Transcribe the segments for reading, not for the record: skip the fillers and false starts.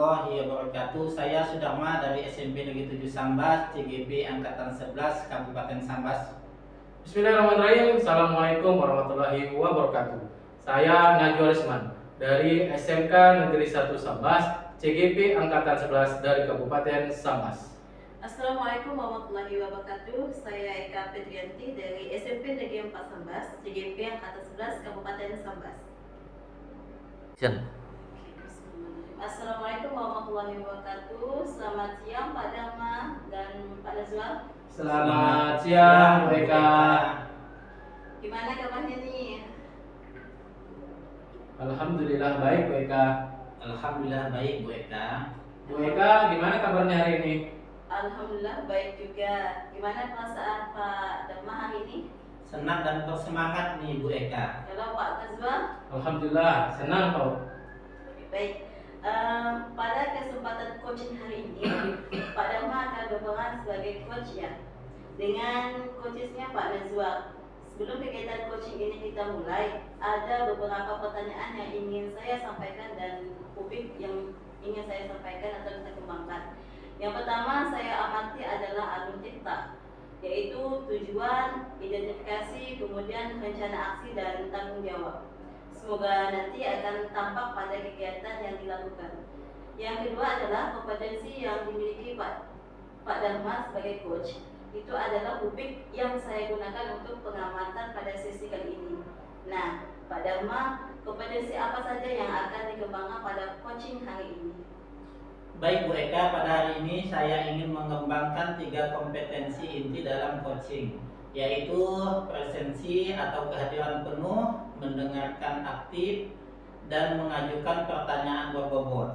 warahmatullahi wabarakatuh. Saya Sudarma dari SMP Negeri 7 Sambas, CGP Angkatan 11, Kabupaten Sambas. Bismillahirrahmanirrahim. Assalamualaikum warahmatullahi wabarakatuh. Saya Najwa Risman dari SMK Negeri 1 Sambas, CGP Angkatan 11 dari Kabupaten Sambas. Assalamualaikum warahmatullahi wabarakatuh. Saya Eka Petrianti dari SMP Negeri 4 Sambas, CGP Angkatan 11, Kabupaten Sambas. Assalamualaikum warahmatullahi wabarakatuh. Selamat siang Pak Dharma dan Pak Nazwa. Selamat siang, Bu Eka. Gimana kabarnya nih? Alhamdulillah baik, Bu Eka. Alhamdulillah baik, Bu Eka. Bu Eka, gimana kabarnya hari ini? Alhamdulillah baik juga. Gimana perasaan Pak Dharma hari ini? Senang dan bersemangat nih, Bu Eka. Kalau Pak Nazwa? Alhamdulillah, senang kok. Baik. Pada kesempatan coaching hari ini, Pak Dharma akan berperan sebagai coach ya, dengan coachesnya Pak Nazwa. Sebelum kegiatan coaching ini kita mulai, ada beberapa pertanyaan yang ingin saya sampaikan dan publik yang ingin saya sampaikan atau saya kembangkan. Yang pertama saya amati adalah alur cipta, yaitu tujuan, identifikasi, kemudian rencana aksi dan tanggung jawab. Semoga nanti akan tampak pada kegiatan yang dilakukan. Yang kedua adalah kompetensi yang dimiliki Pak Dharma sebagai coach. Itu adalah rubrik yang saya gunakan untuk pengamatan pada sesi kali ini. Nah, Pak Dharma, kompetensi apa saja yang akan dikembangkan pada coaching hari ini? Baik, Bu Eka, pada hari ini saya ingin mengembangkan 3 kompetensi inti dalam coaching, yaitu presensi atau kehadiran penuh, mendengarkan aktif, dan mengajukan pertanyaan berbobot.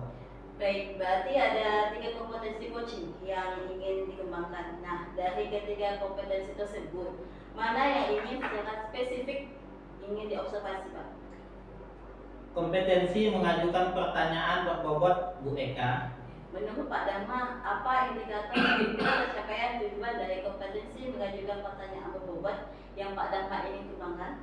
Baik, berarti ada 3 kompetensi coaching yang ingin dikembangkan. Nah, dari ketiga kompetensi tersebut, mana yang ingin secara spesifik ingin diobservasi, Pak? Kompetensi mengajukan pertanyaan berbobot, Bu Eka. Menurut Pak Dharma, apa indikator pencapaian tujuan dari kompetensi mengajukan pertanyaan berbobot yang Pak Dharma ingin kembangkan?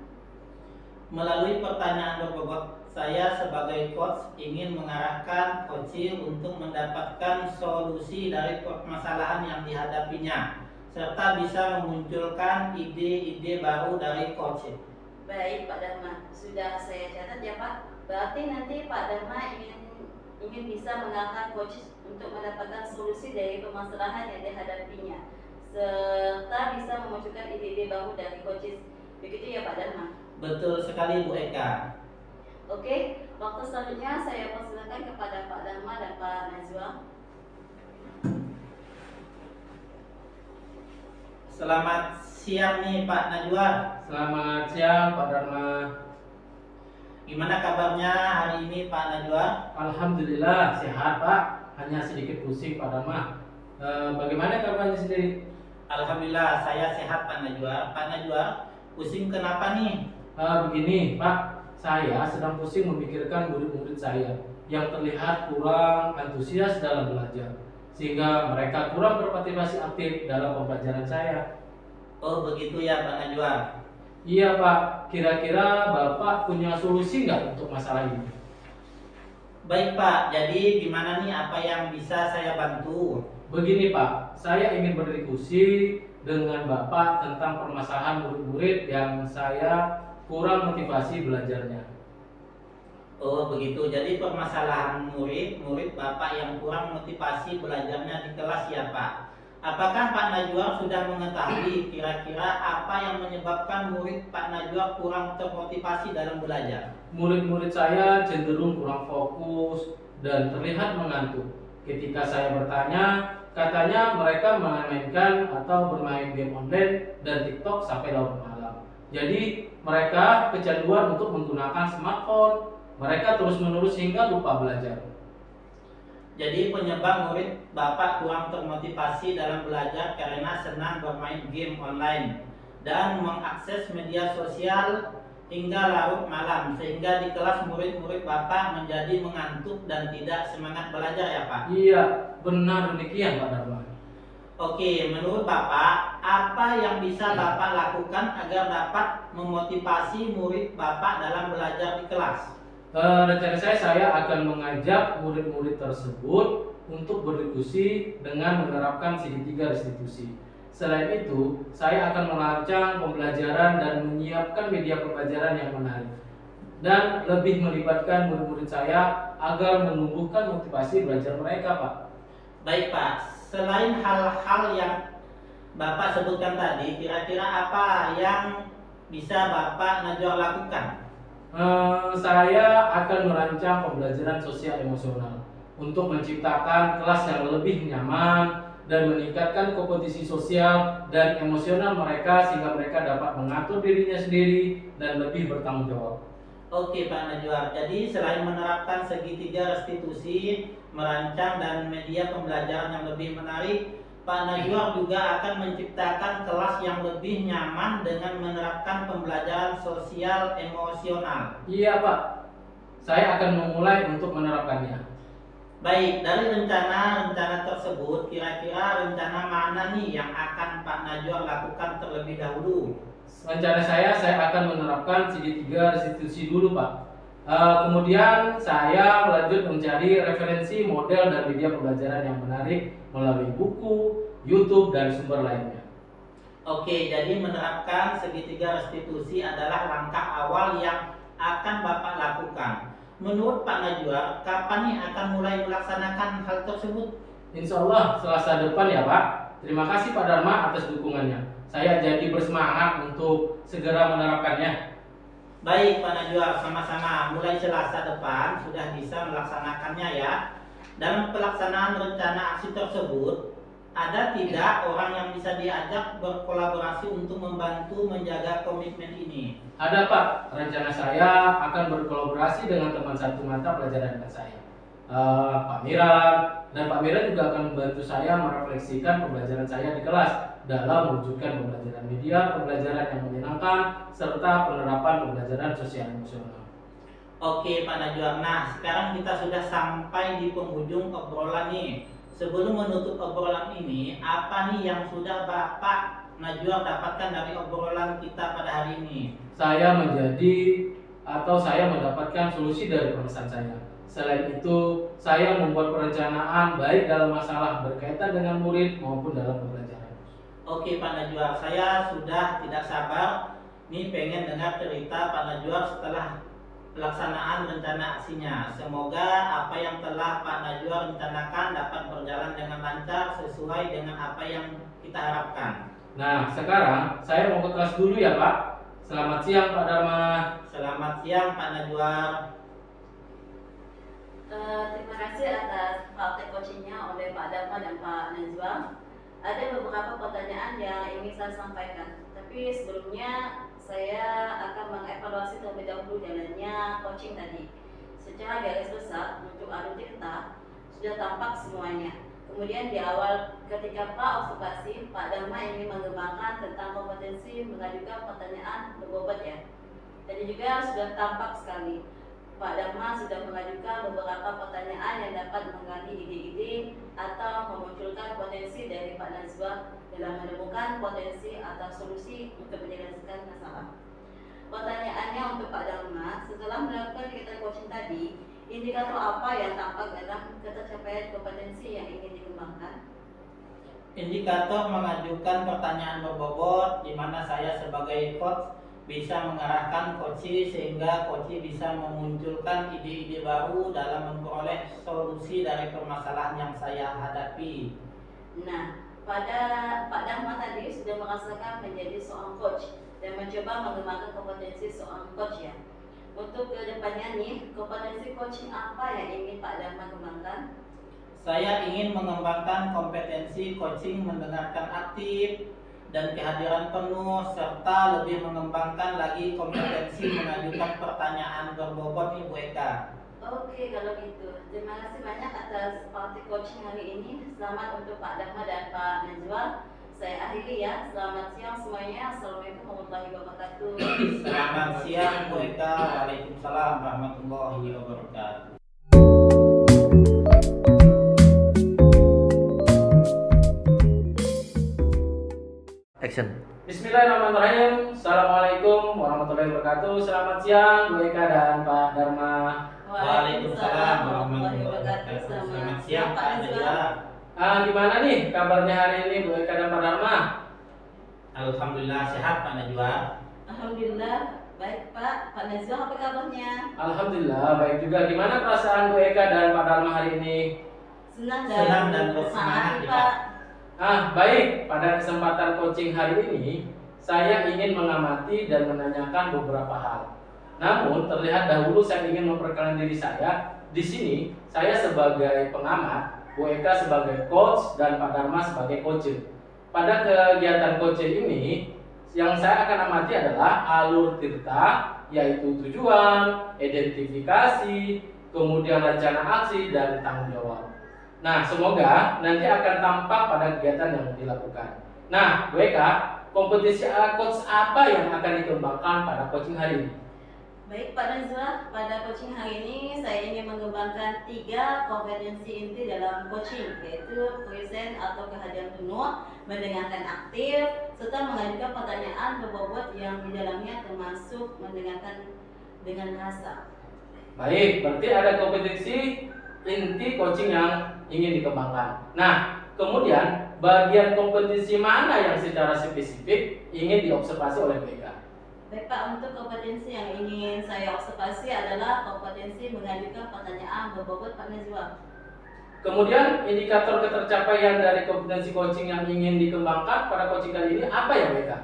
Melalui pertanyaan berbobot, saya sebagai coach ingin mengarahkan coaching untuk mendapatkan solusi dari permasalahan yang dihadapinya, serta bisa memunculkan ide-ide baru dari coaching. Baik Pak Dharma, sudah saya catat ya Pak. Berarti nanti Pak Dharma ingin bisa mengarahkan coach untuk mendapatkan solusi dari permasalahan yang dihadapinya, serta bisa memunculkan ide-ide baru dari coaches. Begitu ya Pak Dharma? Betul sekali, Bu Eka. Oke, waktu selanjutnya saya persilakan kepada Pak Dharma dan Pak Nazwa. Selamat siang nih Pak Najwa. Selamat siang, Pak Dharma. Gimana kabarnya hari ini Pak Najwa? Alhamdulillah sehat, Pak. Hanya sedikit pusing, Pak Dharma. Bagaimana kabarnya sendiri? Alhamdulillah saya sehat Pak Najwa. Pak Najwa, pusing kenapa nih? Begini, Pak. Saya sedang pusing memikirkan murid-murid saya yang terlihat kurang antusias dalam belajar, sehingga mereka kurang berpartisipasi aktif dalam pembelajaran saya. Oh begitu ya Pak Najwa. Iya, Pak. Kira-kira Bapak punya solusi nggak untuk masalah ini? Baik Pak, jadi gimana nih apa yang bisa saya bantu? Begini, Pak. Saya ingin berdiskusi dengan Bapak tentang permasalahan murid-murid yang saya kurang motivasi belajarnya. Oh begitu, jadi permasalahan murid Bapak yang kurang motivasi belajarnya di kelas ya Pak. Apakah Pak Najwa sudah mengetahui kira-kira apa yang menyebabkan murid Pak Najwa kurang termotivasi dalam belajar? Murid-murid saya cenderung kurang fokus dan terlihat mengantuk. Ketika saya bertanya, katanya mereka memainkan atau bermain game online dan TikTok sampai larut malam. Jadi mereka kecanduan untuk menggunakan smartphone. Mereka terus-menerus hingga lupa belajar. Jadi penyebab murid Bapak kurang termotivasi dalam belajar karena senang bermain game online dan mengakses media sosial hingga larut malam, sehingga di kelas murid-murid Bapak menjadi mengantuk dan tidak semangat belajar ya Pak? Iya, benar demikian Pak Dharma. Oke, menurut Bapak, apa yang bisa Bapak lakukan agar dapat memotivasi murid Bapak dalam belajar di kelas? Rencana saya akan mengajak murid-murid tersebut untuk berdiskusi dengan menerapkan segitiga restitusi. Selain itu, saya akan merancang pembelajaran dan menyiapkan media pembelajaran yang menarik dan lebih melibatkan murid-murid saya agar menumbuhkan motivasi belajar mereka, Pak. Baik Pak, selain hal-hal yang Bapak sebutkan tadi, kira-kira apa yang bisa Bapak Najwa lakukan? Saya akan merancang pembelajaran sosial emosional untuk menciptakan kelas yang lebih nyaman dan meningkatkan kompetisi sosial dan emosional mereka sehingga mereka dapat mengatur dirinya sendiri dan lebih bertanggung jawab. Oke Pak Najwa, jadi selain menerapkan segitiga restitusi, merancang dan media pembelajaran yang lebih menarik, Pak Najwa juga akan menciptakan kelas yang lebih nyaman dengan menerapkan pembelajaran sosial emosional. Iya Pak, saya akan memulai untuk menerapkannya. Baik, dari rencana-rencana tersebut, kira-kira rencana mana nih yang akan Pak Najwa lakukan terlebih dahulu? Rencana saya akan menerapkan segitiga restitusi dulu Pak. Kemudian saya lanjut mencari referensi model dan media pembelajaran yang menarik melalui buku, YouTube, dan sumber lainnya. Oke, jadi menerapkan segitiga restitusi adalah langkah awal yang akan Bapak lakukan. Menurut Pak Najwa, kapan nih akan mulai melaksanakan hal tersebut? Insya Allah Selasa depan ya Pak. Terima kasih Pak Dharma atas dukungannya. Saya jadi bersemangat untuk segera menerapkannya. Baik Pak Najwa, sama-sama. Mulai Selasa depan sudah bisa melaksanakannya ya. Dalam pelaksanaan rencana aksi tersebut, ada tidak orang yang bisa diajak berkolaborasi untuk membantu menjaga komitmen ini? Ada Pak, rencana saya akan berkolaborasi dengan teman satu mata pelajaran saya, Pak Miran, dan Pak Miran juga akan membantu saya merefleksikan pembelajaran saya di kelas dalam mewujudkan pembelajaran media, pembelajaran yang menyenangkan, serta penerapan pembelajaran sosial emosional. Oke Pak Najwa, nah sekarang kita sudah sampai di penghujung obrolan nih. Sebelum menutup obrolan ini, apa nih yang sudah Bapak Najwa dapatkan dari obrolan kita pada hari ini? Saya mendapatkan solusi dari pemesan saya. Selain itu, saya membuat perencanaan baik dalam masalah berkaitan dengan murid maupun dalam pembelajaran. Oke Pak Najwa, saya sudah tidak sabar nih pengen dengar cerita Pak Najwa setelah pelaksanaan rencana aksinya. Semoga apa yang telah Pak Najwa rencanakan dapat berjalan dengan lancar sesuai dengan apa yang kita harapkan. Nah, sekarang saya mau ke kelas dulu ya Pak. Selamat siang Pak Dharma. Selamat siang Pak Najwa. Terima kasih atas praktek coachingnya oleh Pak Dharma dan Pak Najwa. Ada beberapa pertanyaan yang ingin saya sampaikan, tapi sebelumnya saya akan mengevaluasi terlebih dahulu jalannya coaching tadi. Secara garis besar untuk adu tirta sudah tampak semuanya. Kemudian di awal ketika observasi, Pak Dharma ingin mengembangkan tentang kompetensi mengajukan pertanyaan berbobot ya. Jadi juga sudah tampak sekali Pak Dharma sudah mengajukan beberapa pertanyaan yang dapat menggali ide-ide atau memunculkan potensi dari Pak Najwa dalam menemukan potensi atau solusi untuk menyelesaikan masalah. Pertanyaannya untuk Pak Dharma, setelah melakukan kegiatan coaching tadi, indikator apa yang tampak dalam ketercapaian kompetensi yang ingin dikembangkan? Indikator mengajukan pertanyaan berbobot, di mana saya sebagai coach bisa mengarahkan coach sehingga coach bisa memunculkan ide-ide baru dalam memperoleh solusi dari permasalahan yang saya hadapi. Nah, pada Pak Dharma tadi sudah merasakan menjadi seorang coach dan mencoba mengembangkan kompetensi seorang coach ya. Untuk kedepannya nih, kompetensi coaching apa yang ingin Pak Dharma kembangkan? Saya ingin mengembangkan kompetensi coaching mendengarkan aktif dan kehadiran penuh, serta lebih mengembangkan lagi kompetensi mengajukan pertanyaan berbobot nih Bu Eka. Oke, kalau gitu. Terima kasih banyak atas praktik coaching hari ini. Selamat untuk Pak Dharma dan Pak Najwa. Saya akhiri ya. Selamat siang semuanya. Assalamualaikum warahmatullahi wabarakatuh. Selamat siang Bu Eka. Waalaikumsalam warahmatullahi wabarakatuh. Action. Bismillahirrahmanirrahim. Assalamualaikum warahmatullahi wabarakatuh. Selamat siang Bu Eka dan Pak Dharma. Waalaikumsalam warahmatullahi wabarakatuh. Selamat siang Pak Najwa. Gimana nih kabarnya hari ini Bu Eka dan Pak Dharma? Alhamdulillah sehat Pak Najwa. Alhamdulillah baik Pak. Pak Najwa apa kabarnya? Alhamdulillah baik juga. Gimana perasaan Bu Eka dan Pak Dharma hari ini? Senang Senang dan bersemangat bersemangat, nih, ya, Pak. Baik. Pada kesempatan coaching hari ini, saya ingin mengamati dan menanyakan beberapa hal. Namun, terlihat dahulu saya ingin memperkenalkan diri saya. Di sini, saya sebagai pengamat, Bu Eka sebagai coach, dan Pak Dharma sebagai coach. Pada kegiatan coaching ini, yang saya akan amati adalah alur tirta, yaitu tujuan, identifikasi, kemudian rencana aksi, dan tanggung jawab. Nah, semoga nanti akan tampak pada kegiatan yang dilakukan. Nah, Bu Eka, kompetisi coach apa yang akan dikembangkan pada coaching hari ini? Baik Pak Najwa, pada coaching hari ini saya ingin mengembangkan 3 kompetensi inti dalam coaching, yaitu present atau kehadiran penuh, mendengarkan aktif, serta mengajukan pertanyaan berbobot yang di dalamnya termasuk mendengarkan dengan rasa. Baik, berarti ada kompetensi inti coaching yang ingin dikembangkan. Nah, kemudian bagian kompetensi mana yang secara spesifik ingin diobservasi oleh Bu Eka? Baik Pak, untuk kompetensi yang ingin saya observasi adalah kompetensi mengajukan pertanyaan berbobot Pak Najwa. Kemudian indikator ketercapaian dari kompetensi coaching yang ingin dikembangkan pada coaching kali ini apa ya Bu Eka?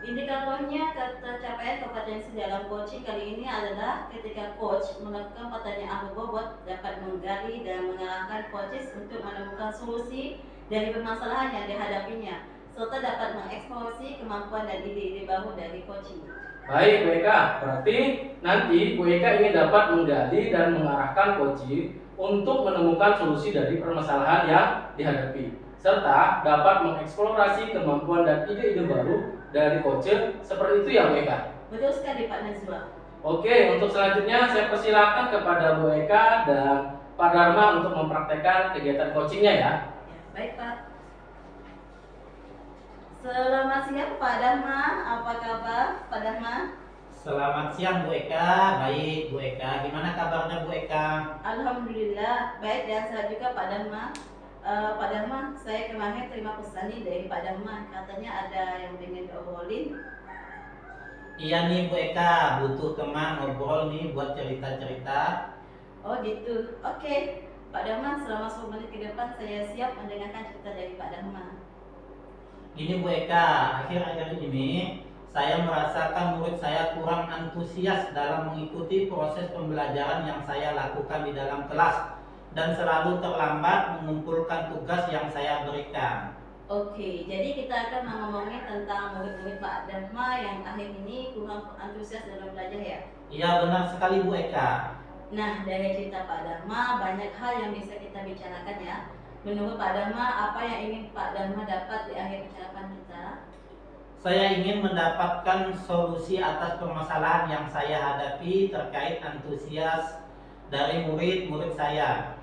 Indikatornya ketercapaian kompetensi dalam coaching kali ini adalah ketika coach melakukan pertanyaan berbobot dapat menggali dan mengarahkan coaches untuk menemukan solusi dari permasalahan yang dihadapinya, serta dapat mengeksplorasi kemampuan dan ide-ide baru dari coaching. Baik Bu Eka, berarti nanti Bu Eka ingin dapat menggali dan mengarahkan coaching untuk menemukan solusi dari permasalahan yang dihadapi, serta dapat mengeksplorasi kemampuan dan ide-ide baru dari coach. Seperti itu ya Bu Eka? Betul sekali Pak Najwa. Oke, untuk selanjutnya saya persilakan kepada Bu Eka dan Pak Dharma untuk mempraktekkan kegiatan coachingnya ya. Ya, baik Pak. Selamat siang Pak Dharma, apa kabar Pak Dharma? Selamat siang Bu Eka. Baik Bu Eka. Gimana kabarnya Bu Eka? Alhamdulillah baik dan sehat juga Pak Dharma. Pak Dharma, saya kemarin terima pesan nih dari Pak Dharma, katanya ada yang ingin diobrolin. Iya nih Bu Eka, butuh teman ngobrol nih buat cerita-cerita. Oh gitu, oke Pak Dharma, selama 10 menit ke depan saya siap mendengarkan cerita dari Pak Dharma. Ini Bu Eka, akhir-akhir ini saya merasakan murid saya kurang antusias dalam mengikuti proses pembelajaran yang saya lakukan di dalam kelas dan selalu terlambat mengumpulkan tugas yang saya berikan. Oke, jadi kita akan ngomongin tentang murid-murid Pak Dharma yang akhir ini kurang antusias dalam belajar ya. Iya benar sekali Bu Eka. Nah, dari cerita Pak Dharma banyak hal yang bisa kita bicarakan ya. Menurut Pak Dharma, apa yang ingin Pak Dharma dapat di akhir percakapan kita? Saya ingin mendapatkan solusi atas permasalahan yang saya hadapi terkait antusias dari murid-murid saya.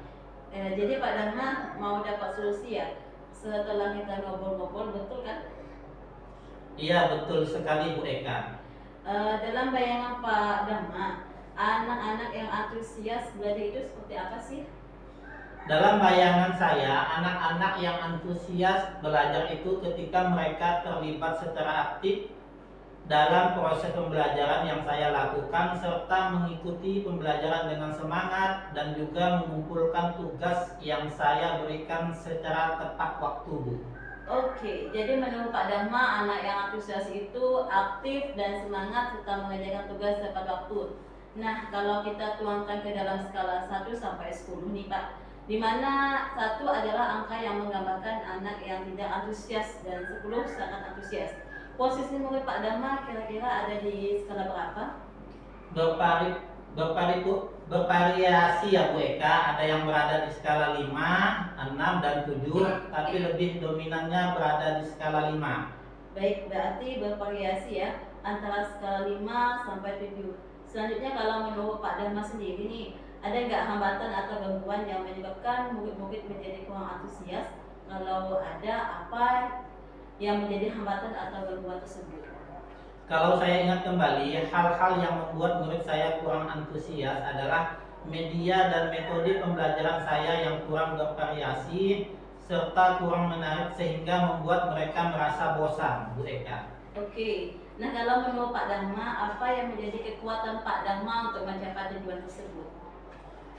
Jadi Pak Dharma mau dapat solusi ya? Setelah kita ngobrol-ngobrol, betul kan? Iya betul sekali Bu Eka. Dalam bayangan Pak Dharma, anak-anak yang antusias belajar itu seperti apa sih? Dalam bayangan saya, anak-anak yang antusias belajar itu ketika mereka terlibat secara aktif dalam proses pembelajaran yang saya lakukan serta mengikuti pembelajaran dengan semangat dan juga mengumpulkan tugas yang saya berikan secara tepat waktu, Bu. Oke, jadi menurut Pak Dharma, anak yang antusias itu aktif dan semangat serta mengerjakan tugas tepat waktu. Nah, kalau kita tuangkan ke dalam skala 1 sampai 10 nih Pak, di mana 1 adalah angka yang menggambarkan anak yang tidak antusias dan 10 sangat antusias. Posisi murid Pak Dharma kira-kira ada di skala berapa? Bervariasi ya Bu Eka, ada yang berada di skala 5, 6, dan 7, tapi lebih dominannya berada di skala 5. Baik, berarti bervariasi ya, antara skala 5 sampai 7. Selanjutnya kalau menurut Pak Dharma sendiri nih, ada nggak hambatan atau gangguan yang menyebabkan murid-murid menjadi kurang antusias? Kalau ada, apa yang menjadi hambatan atau gangguan tersebut? Kalau saya ingat kembali, hal-hal yang membuat murid saya kurang antusias adalah media dan metode pembelajaran saya yang kurang bervariasi serta kurang menarik sehingga membuat mereka merasa bosan, Bu Eka. Oke, nah kalau menurut Pak Dharma, apa yang menjadi kekuatan Pak Dharma untuk mencapai tujuan tersebut?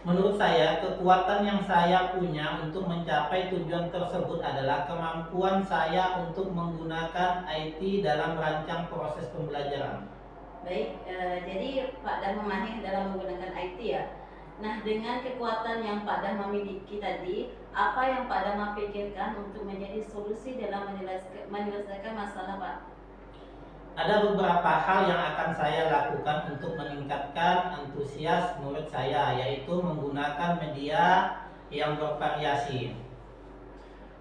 Menurut saya, kekuatan yang saya punya untuk mencapai tujuan tersebut adalah kemampuan saya untuk menggunakan IT dalam merancang proses pembelajaran. Baik, jadi Pak Dharma mahir dalam menggunakan IT ya. Nah, dengan kekuatan yang Pak Dharma miliki tadi, apa yang Pak Dharma pikirkan untuk menjadi solusi dalam menyelesaikan masalah Pak? Ada beberapa hal yang akan saya lakukan untuk meningkatkan antusias murid saya, yaitu menggunakan media yang bervariasi,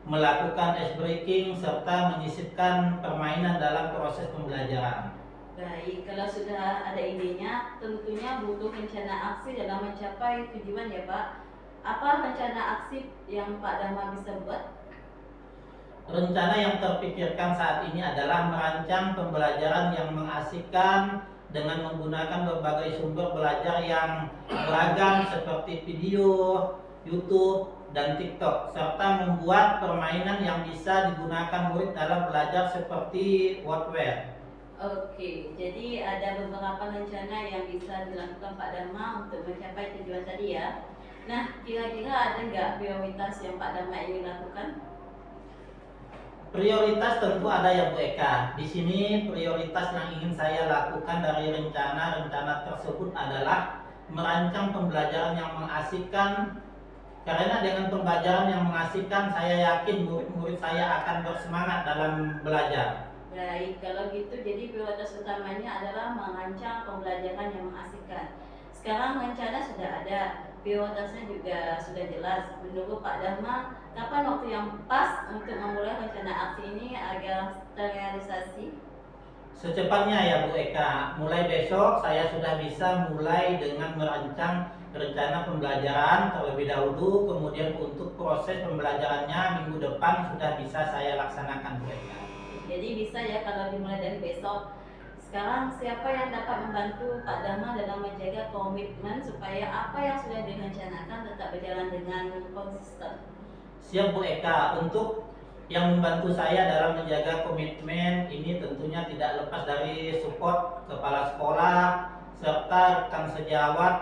melakukan ice breaking, serta menyisipkan permainan dalam proses pembelajaran. Baik, kalau sudah ada idenya, tentunya butuh rencana aksi dalam mencapai tujuan ya Pak. Apa rencana aksi yang Pak Dharma bisa buat? Rencana yang terpikirkan saat ini adalah merancang pembelajaran yang mengasihkan dengan menggunakan berbagai sumber belajar yang beragam seperti video, YouTube, dan TikTok, serta membuat permainan yang bisa digunakan murid dalam belajar seperti Wordware. Oke, jadi ada beberapa rencana yang bisa dilakukan Pak Dharma untuk mencapai tujuan tadi ya. Nah, kira-kira ada nggak prioritas yang Pak Dharma ingin lakukan? Prioritas tentu ada ya Bu Eka. Di sini prioritas yang ingin saya lakukan dari rencana-rencana tersebut adalah merancang pembelajaran yang mengasihkan. Karena dengan pembelajaran yang mengasihkan, saya yakin murid-murid saya akan bersemangat dalam belajar. Baik, kalau gitu jadi prioritas utamanya adalah merancang pembelajaran yang mengasihkan. Sekarang rencana sudah ada, prioritasnya juga sudah jelas. Menurut Pak Dharma, kapan waktu yang pas untuk memulai rencana aksi ini agar terrealisasi? Secepatnya ya Bu Eka, mulai besok saya sudah bisa mulai dengan merancang rencana pembelajaran terlebih dahulu, kemudian untuk proses pembelajarannya minggu depan sudah bisa saya laksanakan Bu Eka. Jadi bisa ya kalau dimulai dari besok. Sekarang siapa yang dapat membantu Pak Dharma dalam menjaga komitmen supaya apa yang sudah direncanakan tetap berjalan dengan konsisten? Siap Bu Eka, untuk yang membantu saya dalam menjaga komitmen ini tentunya tidak lepas dari support kepala sekolah serta rekan sejawat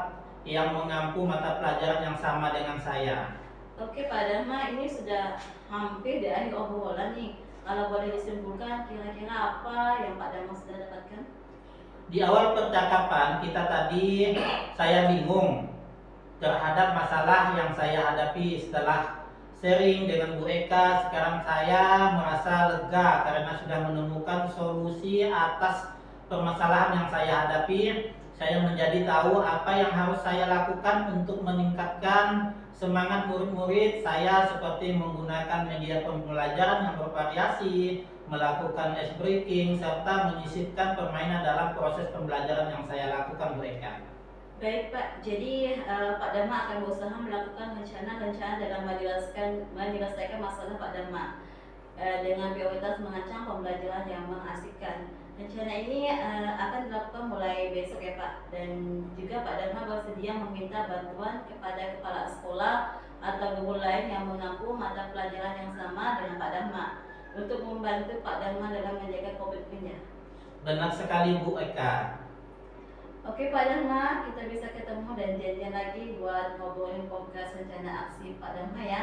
yang mengampu mata pelajaran yang sama dengan saya. Oke Pak Dharma, ini sudah hampir di akhir obrolan nih. Kalau boleh disimpulkan, kira-kira apa yang Pak Dharma sudah dapatkan? Di awal percakapan kita tadi saya bingung terhadap masalah yang saya hadapi. Setelah sharing dengan Bu Eka, sekarang saya merasa lega karena sudah menemukan solusi atas permasalahan yang saya hadapi. Saya menjadi tahu apa yang harus saya lakukan untuk meningkatkan semangat murid-murid saya, seperti menggunakan media pembelajaran yang bervariasi, melakukan ice breaking, serta menyisipkan permainan dalam proses pembelajaran yang saya lakukan Bu Eka. Baik Pak, jadi Pak Dharma akan berusaha melakukan rencana-rencana dalam menyelesaikan masalah Pak Dharma dengan prioritas merancang pembelajaran yang mengasihkan. Rencana ini akan dilakukan mulai besok ya Pak, dan juga Pak Dharma bersedia meminta bantuan kepada kepala sekolah atau guru lain yang mengampu mata pelajaran yang sama dengan Pak Dharma untuk membantu Pak Dharma dalam menjaga komitmennya. Benar sekali Bu Eka. Oke Pak Dharma, kita bisa ketemu dan janjian lagi buat ngobrolin podcast rencana aksi Pak Dharma ya.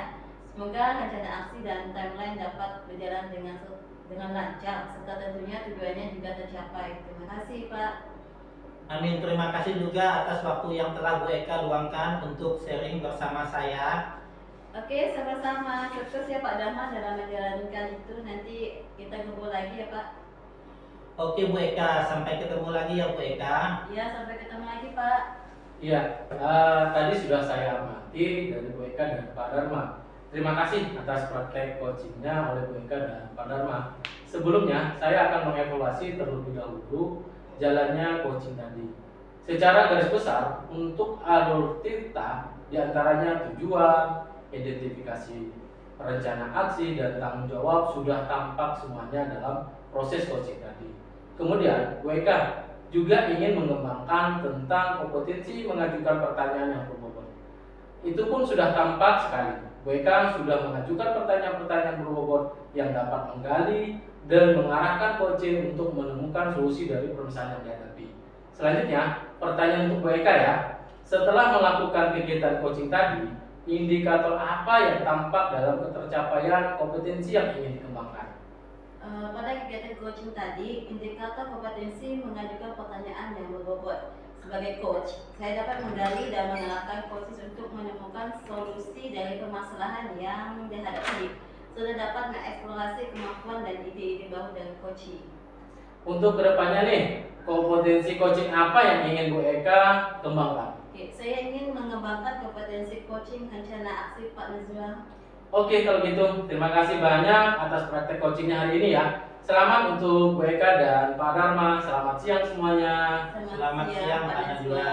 Semoga rencana aksi dan timeline dapat berjalan dengan lancar, serta tentunya tujuannya juga tercapai. Terima kasih Pak. Amin, terima kasih juga atas waktu yang telah Bu Eka luangkan untuk sharing bersama saya. Oke, sama-sama. Sukses ya Pak Dharma dalam menjalankan itu. Nanti kita ngobrol lagi ya Pak. Oke Bu Eka, sampai ketemu lagi ya Bu Eka. Iya, sampai ketemu lagi Pak. Iya, tadi sudah saya amati dari Bu Eka dan Pak Dharma. Terima kasih atas praktek coachingnya oleh Bu Eka dan Pak Dharma. Sebelumnya, saya akan mengevaluasi terlebih dahulu jalannya coaching tadi. Secara garis besar, untuk alur Tirta, diantaranya tujuan, identifikasi, rencana aksi, dan tanggung jawab sudah tampak semuanya dalam proses coaching tadi. Kemudian, Bu Eka juga ingin mengembangkan tentang kompetensi mengajukan pertanyaan yang berbobot itu pun sudah tampak sekali. Bu Eka sudah mengajukan pertanyaan-pertanyaan berbobot yang dapat menggali dan mengarahkan coaching untuk menemukan solusi dari permasalahan yang dihadapi. Selanjutnya, pertanyaan untuk Bu Eka ya. Setelah melakukan kegiatan coaching tadi, indikator apa yang tampak dalam ketercapaian kompetensi yang ingin dikembangkan? Pada kegiatan coaching tadi, indikator kompetensi mengajukan pertanyaan yang berbobot. Sebagai coach, saya dapat menggali dan mengarahkan coaches untuk menemukan solusi dari permasalahan yang dihadapi. Sudah dapat mengeksplorasi kemampuan dan ide-ide baru dari coaching. Untuk kedepannya nih, kompetensi coaching apa yang ingin Bu Eka kembangkan? Oke, saya ingin mengembangkan kompetensi coaching rencana aksi Pak Najwa. Oke, kalau gitu terima kasih banyak atas praktek coachingnya hari ini ya. Selamat untuk Bu Eka dan Pak Dharma. Selamat siang semuanya. Selamat siang, Pak Najwa.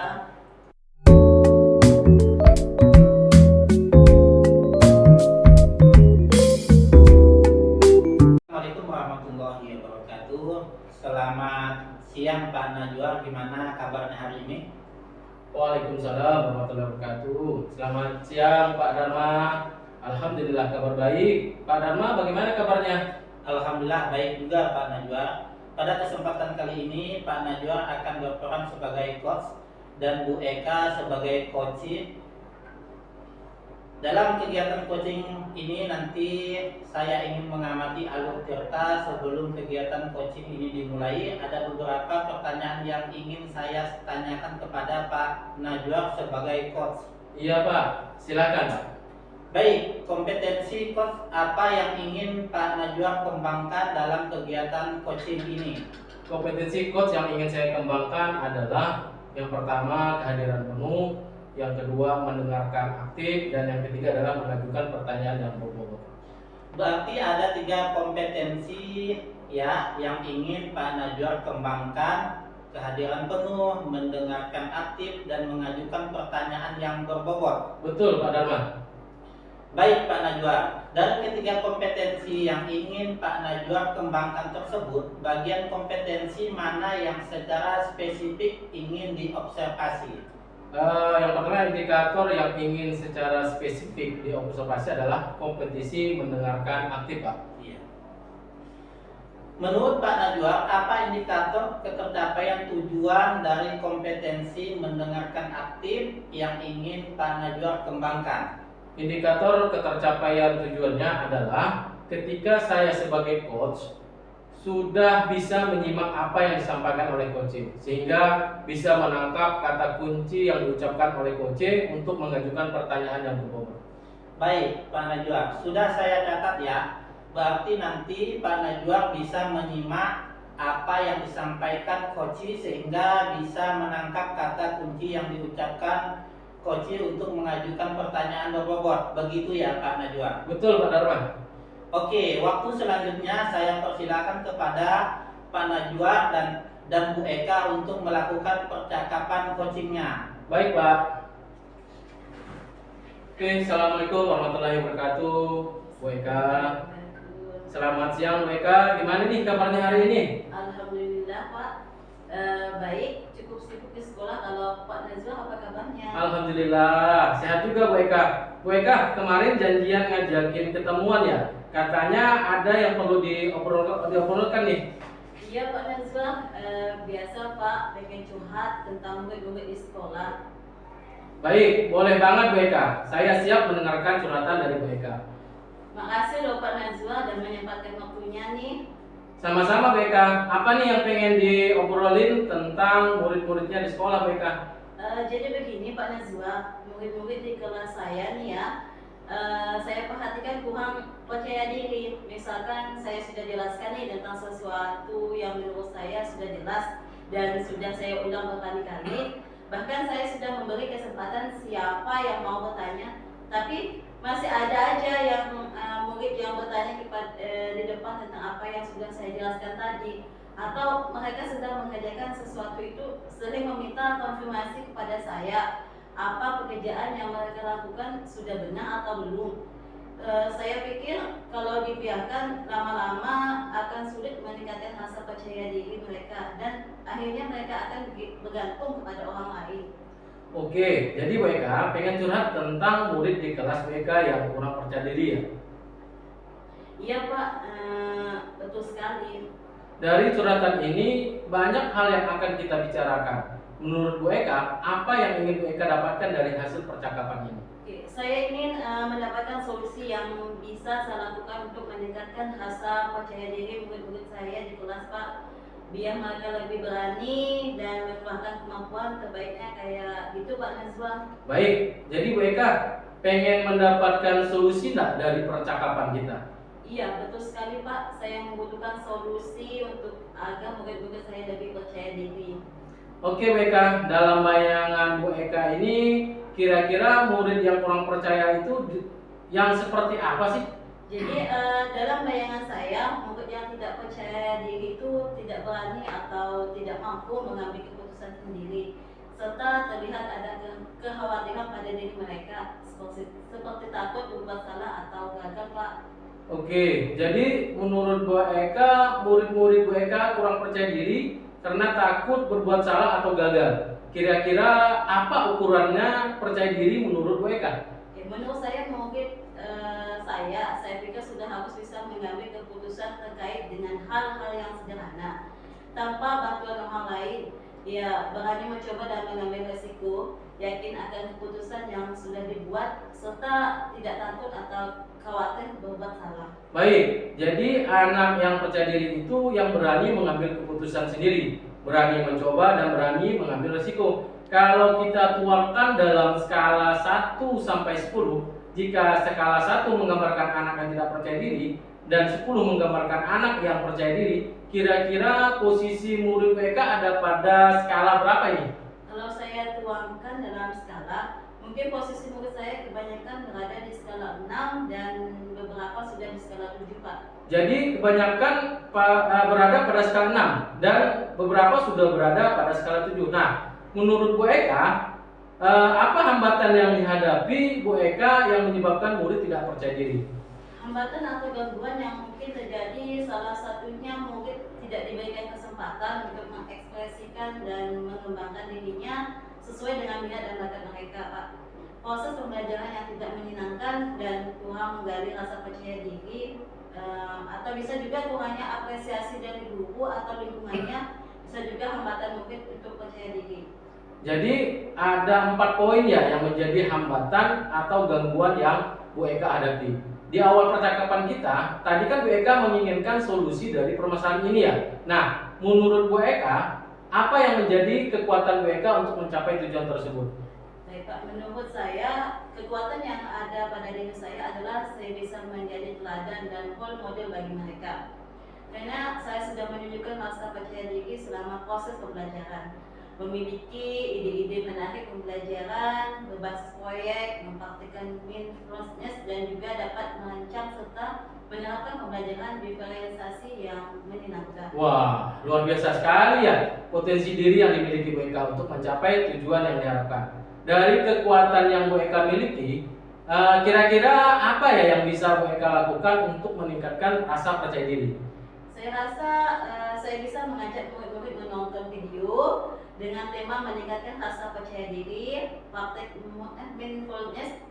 Assalamualaikum warahmatullahi wabarakatuh. Selamat siang Pak Najwa, gimana kabarnya hari ini? Waalaikumsalam warahmatullahi wabarakatuh. Selamat siang Pak Dharma. Alhamdulillah kabar baik. Pak Dharma bagaimana kabarnya? Alhamdulillah baik juga Pak Najwa. Pada kesempatan kali ini Pak Najwa akan berperan sebagai coach dan Bu Eka sebagai coach. Dalam kegiatan coaching ini nanti saya ingin mengamati alur cerita sebelum kegiatan coaching ini dimulai. Ada beberapa pertanyaan yang ingin saya tanyakan kepada Pak Najwa sebagai coach. Iya Pak, silakan Pak. Baik, kompetensi coach apa yang ingin Pak Najwa kembangkan dalam kegiatan coaching ini? Kompetensi coach yang ingin saya kembangkan adalah yang pertama kehadiran penuh, yang kedua mendengarkan aktif, dan yang ketiga adalah mengajukan pertanyaan yang berbobot. Berarti ada 3 kompetensi ya yang ingin Pak Najwa kembangkan: kehadiran penuh, mendengarkan aktif, dan mengajukan pertanyaan yang berbobot. Betul Pak Dharma. Baik Pak Najwa, dari ketiga kompetensi yang ingin Pak Najwa kembangkan tersebut, bagian kompetensi mana yang secara spesifik ingin diobservasi? Yang pertama indikator yang ingin secara spesifik diobservasi adalah kompetisi mendengarkan aktif Pak. Iya. Menurut Pak Najwa, apa indikator ketercapaian tujuan dari kompetensi mendengarkan aktif yang ingin Pak Najwa kembangkan? Indikator ketercapaian tujuannya adalah ketika saya sebagai coach sudah bisa menyimak apa yang disampaikan oleh coach, sehingga bisa menangkap kata kunci yang diucapkan oleh coach untuk mengajukan pertanyaan yang berbobot. Baik Pak Najwa, sudah saya catat ya. Berarti nanti Pak Najwa bisa menyimak apa yang disampaikan coach sehingga bisa menangkap kata kunci yang diucapkan coach untuk mengajukan pertanyaan berbobot. Begitu ya Pak Najwa? Betul Pak Dharma. Oke, waktu selanjutnya saya persilakan kepada Pak Najwa dan Bu Eka untuk melakukan percakapan coachingnya. Baik Pak. Oke, assalamualaikum warahmatullahi wabarakatuh. Bu Eka. Selamat siang Bu Eka. Gimana nih kabarnya hari ini? Alhamdulillah Pak. Baik, cukup sibuk di sekolah. Kalau Pak Najwa apa kabarnya? Alhamdulillah, sehat juga Bu Eka. Bu Eka, kemarin janjian ngajakin ketemuan ya. Katanya ada yang perlu diobrolkan nih. Iya Pak Najwa, biasa Pak pengen curhat tentang murid-murid di sekolah. Baik, boleh banget Bu Eka. Saya siap mendengarkan curhatan dari Bu Eka. Makasih loh Pak Najwa dan menyempatkan waktunya nih. Sama-sama Bu Eka. Apa nih yang pengen diobrolin tentang murid-muridnya di sekolah Bu Eka? Jadi begini Pak Najwa, murid-murid di kelas saya nih ya, saya perhatikan kurang percaya diri. Misalkan saya sudah jelaskan nih tentang sesuatu yang menurut saya sudah jelas dan sudah saya ulang berkali-kali. Bahkan saya sudah memberi kesempatan siapa yang mau bertanya, tapi masih ada aja yang murid yang bertanya di depan tentang apa yang sudah saya jelaskan tadi, atau mereka sedang mengerjakan sesuatu itu sering meminta konfirmasi kepada saya apa pekerjaan yang mereka lakukan sudah benar atau belum. Saya pikir kalau dibiarkan lama-lama akan sulit meningkatkan rasa percaya diri mereka dan akhirnya mereka akan bergantung kepada orang lain. Oke, jadi Bu Eka pengen curhat tentang murid di kelas Bu Eka yang kurang percaya diri ya. Iya Pak, betul sekali. Dari curhatan ini banyak hal yang akan kita bicarakan. Menurut Bu Eka, apa yang ingin Bu Eka dapatkan dari hasil percakapan ini? Oke, saya ingin mendapatkan solusi yang bisa saya lakukan untuk meningkatkan rasa percaya diri murid-murid saya di kelas Pak, biar mereka lebih berani dan mengembangkan kemampuan terbaiknya kayak gitu Pak Nazwa. Baik, jadi Bu Eka pengen mendapatkan solusi nggak dari percakapan kita? Iya betul sekali Pak, saya membutuhkan solusi untuk agar murid-murid saya lebih percaya diri. Oke Bu Eka, dalam bayangan Bu Eka ini kira-kira murid yang kurang percaya itu yang seperti apa sih? Jadi dalam bayangan saya, murid yang tidak percaya diri itu tidak berani atau tidak mampu mengambil keputusan sendiri, serta terlihat ada kekhawatiran pada diri mereka, seperti takut berbuat salah atau gagal Pak. Oke, jadi menurut Bu Eka, murid-murid Bu Eka kurang percaya diri karena takut berbuat salah atau gagal. Kira-kira apa ukurannya percaya diri menurut Bu Eka? Oke, menurut saya mungkin saya pikir sudah harus bisa mengambil keputusan terkait dengan hal-hal yang sederhana tanpa bantuan orang lain. Ya, berani mencoba dan mengambil resiko, yakin akan keputusan yang sudah dibuat, serta tidak takut atau khawatir berbuat salah. Baik, jadi anak yang percaya diri itu yang berani mengambil keputusan sendiri, berani mencoba dan berani mengambil resiko. Kalau kita tuangkan dalam skala 1 sampai 10, jika skala 1 menggambarkan anak yang tidak percaya diri dan 10 menggambarkan anak yang percaya diri, kira-kira posisi murid mereka ada pada skala berapa ini? Kalau saya tuangkan dalam skala, mungkin posisi murid saya kebanyakan berada di skala 6 dan beberapa sudah di skala 7 Pak. Jadi kebanyakan berada pada skala 6 dan beberapa sudah berada pada skala 7. Nah, menurut Bu Eka, apa hambatan yang dihadapi Bu Eka yang menyebabkan murid tidak percaya diri? Hambatan atau gangguan yang mungkin terjadi salah satunya murid tidak diberikan kesempatan untuk mengekspresikan dan mengembangkan dirinya sesuai dengan minat dan bakat mereka Pak. Proses pembelajaran yang tidak menyenangkan dan kurang menggali rasa percaya diri, atau bisa juga kurangnya apresiasi dari guru atau lingkungannya, bisa juga hambatan murid untuk percaya diri. Jadi ada 4 poin ya yang menjadi hambatan atau gangguan yang Bu Eka hadapi. Di awal percakapan kita, tadi kan Bu Eka menginginkan solusi dari permasalahan ini ya. Nah, menurut Bu Eka, apa yang menjadi kekuatan Bu Eka untuk mencapai tujuan tersebut? Baik Pak, menurut saya kekuatan yang ada pada diri saya adalah saya bisa menjadi teladan dan role model bagi mereka. Karena saya sudah menunjukkan rasa percaya diri selama proses pembelajaran, memiliki ide-ide menarik pembelajaran, berbasis proyek, mempraktikkan mindfulness dan juga dapat merancang serta menerapkan pembelajaran diferensiasi yang menyenangkan. Wah, luar biasa sekali ya potensi diri yang dimiliki Bu Eka untuk mencapai tujuan yang diharapkan. Dari kekuatan yang Bu Eka miliki, kira-kira apa ya yang bisa Bu Eka lakukan untuk meningkatkan rasa percaya diri? Saya rasa saya bisa mengajak murid-murid menonton video dengan tema meningkatkan rasa percaya diri, praktek mindfulness,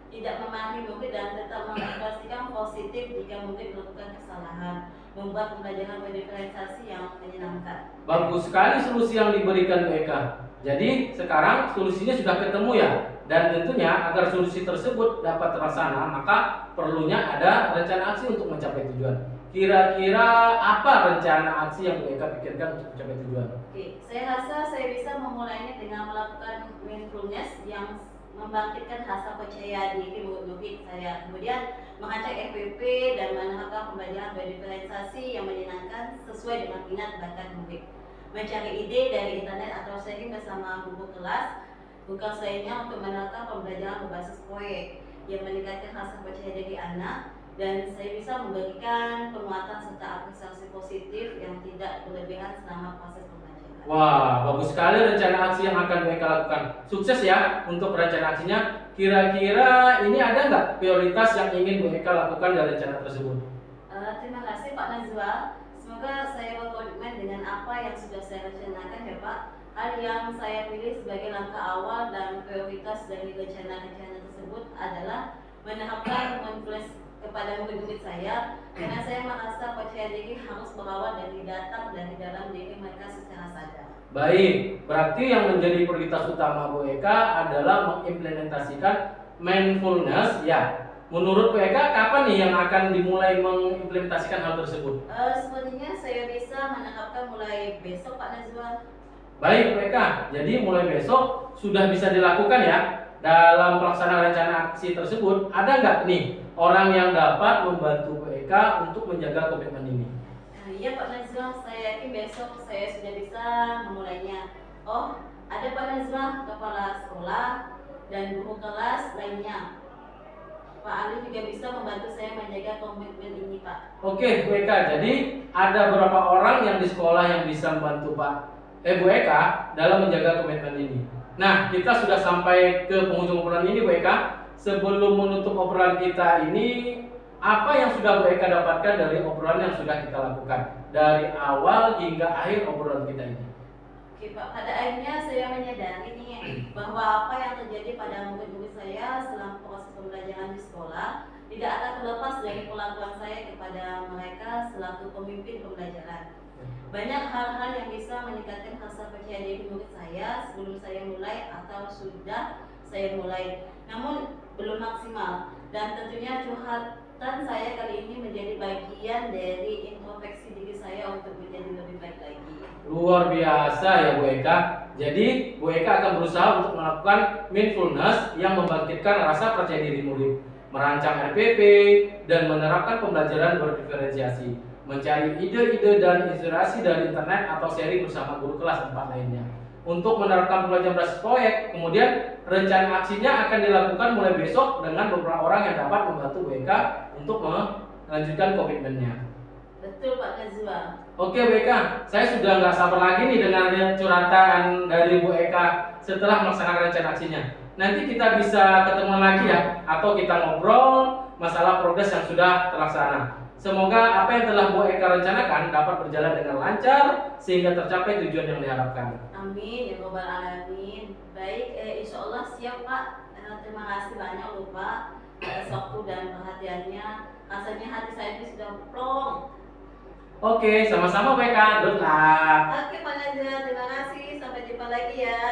tidak memarahi murid dan tetap mengekspresikan positif jika murid melakukan kesalahan, membuat pembelajaran berdiferensiasi yang menyenangkan. Bagus sekali solusi yang diberikan Bu Eka. Jadi sekarang solusinya sudah ketemu ya. Dan tentunya agar solusi tersebut dapat terlaksana, maka perlunya ada rencana aksi untuk mencapai tujuan. Kira-kira apa rencana aksi yang Bu Eka pikirkan untuk mencapai tujuan? Oke, saya rasa saya bisa memulainya dengan melakukan mindfulness yang membangkitkan rasa percaya diri murid-murid saya. Kemudian mengajak FPP dan menerapkan pembelajaran berdiferensiasi yang menyenangkan sesuai dengan minat bakat murid. Mencari ide dari internet atau sharing bersama guru kelas, tugas lainnya untuk menerapkan pembelajaran berbasis proyek yang meningkatkan rasa percaya diri anak, dan saya bisa memberikan penguatan serta apresiasi positif yang tidak berlebihan selama proses pembelajaran. Wah, bagus sekali rencana aksi yang akan Bu Eka lakukan. Sukses ya untuk rencana aksinya. Kira-kira ini ada nggak prioritas yang ingin Bu Eka lakukan dari rencana tersebut? Terima kasih Pak Nazwa. Semoga saya berkomitmen dengan apa yang sudah saya rencanakan ya Pak. hal yang saya pilih sebagai langkah awal dan prioritas dari rencana-rencana tersebut adalah menerapkan mindfulness kepada murid-murid saya, karena saya merasa percaya diri harus berawal dari data dari dalam diri mereka secara sadar. Baik, berarti yang menjadi prioritas utama Bu Eka adalah mengimplementasikan mindfulness ya. Menurut Bu Eka, kapan nih yang akan dimulai mengimplementasikan hal tersebut? Sepertinya saya bisa menerapkan mulai besok Pak Najwa. Baik Bu Eka, jadi mulai besok sudah bisa dilakukan ya. Dalam pelaksanaan rencana aksi tersebut, ada nggak nih orang yang dapat membantu Bu Eka untuk menjaga komitmen ini? Iya Pak Najwa, saya yakin besok saya sudah bisa memulainya. Oh, ada Pak Najwa, kepala sekolah dan guru kelas lainnya. Pak Ali juga bisa membantu saya menjaga komitmen ini Pak. Oke Bu Eka, jadi ada beberapa orang yang di sekolah yang bisa membantu Bu Eka dalam menjaga komitmen ini. Nah, kita sudah sampai ke penghujung obrolan ini Bu Eka. Sebelum menutup obrolan kita ini, apa yang sudah Bu Eka dapatkan dari obrolan yang sudah kita lakukan dari awal hingga akhir obrolan kita ini? Oke Pak, pada akhirnya saya menyadari nih bahwa apa yang terjadi pada murid-murid saya selama proses pembelajaran di sekolah tidak akan terlepas dari perlakuan saya kepada mereka selaku pemimpin pembelajaran. Banyak hal-hal yang bisa meningkatkan rasa percaya diri murid saya sebelum saya mulai atau sudah saya mulai, namun belum maksimal. Dan tentunya curhatan saya kali ini menjadi bagian dari introspeksi diri saya untuk menjadi lebih baik lagi. Luar biasa ya Bu Eka. Jadi Bu Eka akan berusaha untuk melakukan mindfulness yang membangkitkan rasa percaya diri murid, merancang RPP, dan menerapkan pembelajaran berdiferensiasi, mencari ide-ide dan inspirasi dari internet atau sharing bersama guru kelas tempat lainnya. Untuk menerapkan pembelajaran berbasis proyek, kemudian rencana aksinya akan dilakukan mulai besok dengan beberapa orang yang dapat membantu Bu Eka untuk melanjutkan komitmennya. Betul Pak Najwa. Oke Bu Eka, saya sudah nggak sabar lagi nih dengan curhatan dari Bu Eka setelah melaksanakan rencana aksinya. Nanti kita bisa ketemu lagi ya, atau kita ngobrol masalah progres yang sudah terlaksana. Semoga apa yang telah Bu Eka rencanakan dapat berjalan dengan lancar sehingga tercapai tujuan yang diharapkan. Amin ya robbal alamin. Baik, insya Allah siap Pak. Terima kasih banyak loh Pak atas waktu dan perhatiannya. Rasanya hati saya ini sudah plong. Oke, sama-sama Bu Eka. Good luck. Oke Pak Najwa, terima kasih. Sampai jumpa lagi ya.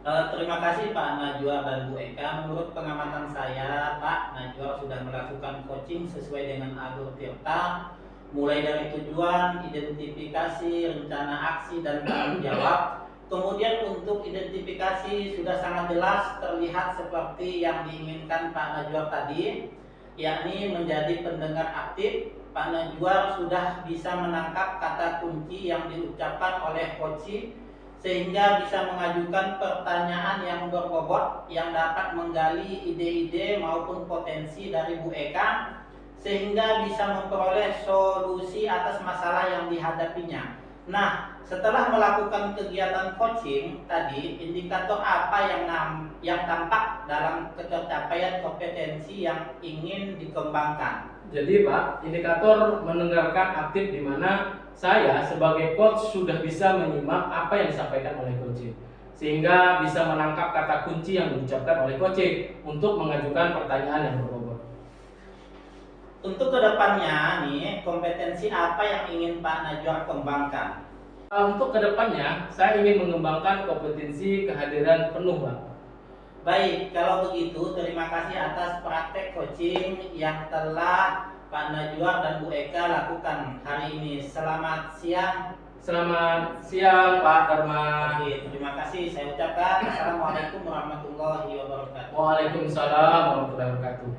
Terima kasih Pak Najwa dan Bu Eka. Menurut pengamatan saya, Pak Najwa sudah melakukan coaching sesuai dengan alur Tirta, mulai dari tujuan, identifikasi, rencana aksi, dan tanggung jawab. Kemudian untuk identifikasi sudah sangat jelas terlihat seperti yang diinginkan Pak Najwa tadi, yakni menjadi pendengar aktif. Pak Najwa sudah bisa menangkap kata kunci yang diucapkan oleh coach sehingga bisa mengajukan pertanyaan yang berbobot yang dapat menggali ide-ide maupun potensi dari Bu Eka sehingga bisa memperoleh solusi atas masalah yang dihadapinya. Nah, setelah melakukan kegiatan coaching tadi, indikator apa yang tampak dalam tercapaian kompetensi yang ingin dikembangkan? Jadi Pak, indikator mendengarkan aktif di mana saya sebagai coach sudah bisa menyimak apa yang disampaikan oleh coach, sehingga bisa menangkap kata kunci yang diucapkan oleh coach untuk mengajukan pertanyaan yang berbobot. Untuk kedepannya nih, kompetensi apa yang ingin Pak Najwa kembangkan? Untuk kedepannya, saya ingin mengembangkan kompetensi kehadiran penuh Pak. Baik, kalau begitu terima kasih atas praktek coaching yang telah Pak Najwa dan Bu Eka lakukan hari ini. Selamat siang. Selamat siang Pak Dharma. Oke, terima kasih saya ucapkan. Assalamualaikum warahmatullahi wabarakatuh. Waalaikumsalam warahmatullahi wabarakatuh.